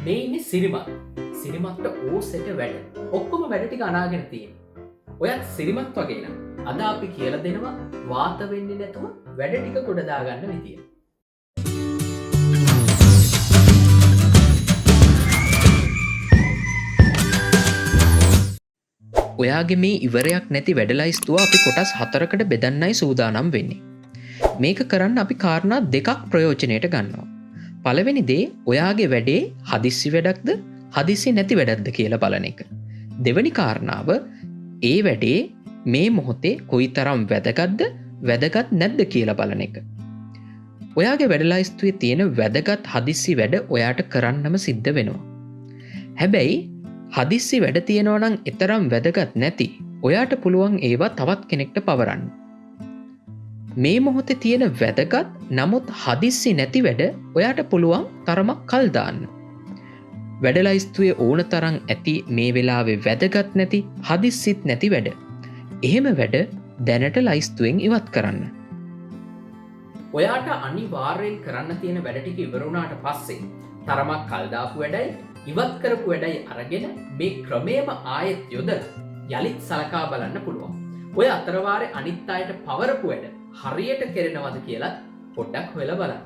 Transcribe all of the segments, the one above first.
මේ ඉන්නේ සිරිමත්. සිරිමත්ට ඕසෙට වැඩ. ඔක්කොම වැඩ ටික අනාගෙන තියෙන. ඔයත් සිරිමත් වගේ නම් අද අපි කියලා දෙනවා වාත වෙන්නේ නැතුව වැඩ ටික ගොඩ දාගන්න විදිය. ඔයාගේ මේ ඉවරයක් නැති වැඩලයිස්තුව අපි කොටස් 4කට බෙදන්නයි සූදානම් වෙන්නේ. මේක කරන්න අපි කාරණා දෙකක් ප්‍රයෝජනයට ගන්නවා. පළවෙනි දේ ඔයාගේ වැඩේ හදිස්සි වැඩක්ද හදිස්සි නැති වැඩක්ද කියලා බලන එක. දෙවැනි කාරණාව ඒ වැඩේ මේ මොහොතේ කොයිතරම් වැදගත්ද වැදගත් නැද්ද කියලා බලන එක. ඔයාගේ වැඩලයිස්තුවේ තියෙන වැදගත් හදිස්සි වැඩ ඔයාට කරන්නම සිද්ධ වෙනවා. හැබැයි හදිස්සි වැඩ තියෙනවා නම් එතරම් වැදගත් නැති ඔයාට පුළුවන් ඒවා තවත් කෙනෙක්ට පවරන්න. මේ මොහොතේ තියෙන වැදගත් නමුත් හදිස්සි නැති වැඩ ඔයාට පුළුවන් තරමක් කල් දාන්න. වැඩලයිස්තුවේ ඕන තරම් ඇති මේ වෙලාවේ වැදගත් නැති හදිස්සිත් නැති වැඩ. එහෙම වැඩ දැනට ලයිස්තුවෙන් ඉවත් කරන්න. ඔයාට අනිවාර්යෙන් කරන්න තියෙන වැඩ ටික ඉවර වුණාට පස්සේ තරමක් කල් දාපු වැඩයි ඉවත් කරපු වැඩයි අරගෙන මේ ක්‍රමයේම ආයෙත් යොදලා යලිත් සලකා බලන්න පුළුවන්. ඔය අතරවාරේ අනිත් අයට පවරපු වැඩ හරියට කෙරෙනවද කියලා පොඩ්ඩක් හොයලා බලන්න.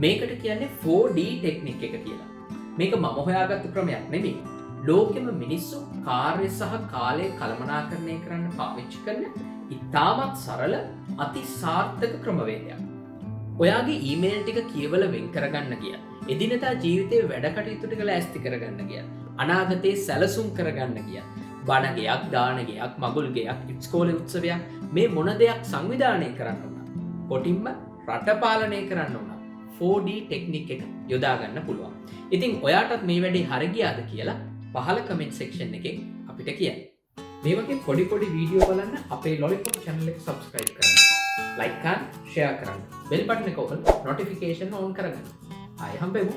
මේකට කියන්නේ 4D ටෙක්නික් එක කියලා. මේක මම හොයාගත්තු ක්‍රමයක් නෙමෙයි. ලෝකෙම මිනිස්සු කාර්ය සහ කාලය කළමනාකරණය කරන්න පාවිච්චි කරන ඉතාමත් සරල අති සාර්ථක ක්‍රමවේදයක්. ඔයාගේ ඊමේල් ටික කියවල වෙන් කරගන්න කියලා. එදිනදා ජීවිතේ වැඩ කටයුතු ටික ලෑස්ති කරගන්න කියලා. අනාගතේ සැලසුම් කරගන්න කියලා. බණ ගෙයක්, දාන ගෙයක්, මගුල් ගෙයක්, ඉස්කෝලේ උත්සවයක් මේ මොන දෙයක් සංවිධානය කරන්න උනත් කොටින්ම රට පාලනය කරන්න උනත් 4D ටෙක්නික් එක යොදා ගන්න පුළුවන්. ඉතින් ඔයාටත් මේ වැඩේ හරි ගියාද කියලා පහළ කමෙන්ට් සෙක්ෂන් එකේ අපිට කියන්න. මේ වගේ පොඩි පොඩි වීඩියෝ බලන්න අපේ Lollipop channel එක subscribe කරන්න. like කරන්න, share කරන්න. bell button එක ඔබ notification on කරගන්න. ආයෙ හම්බෙමු.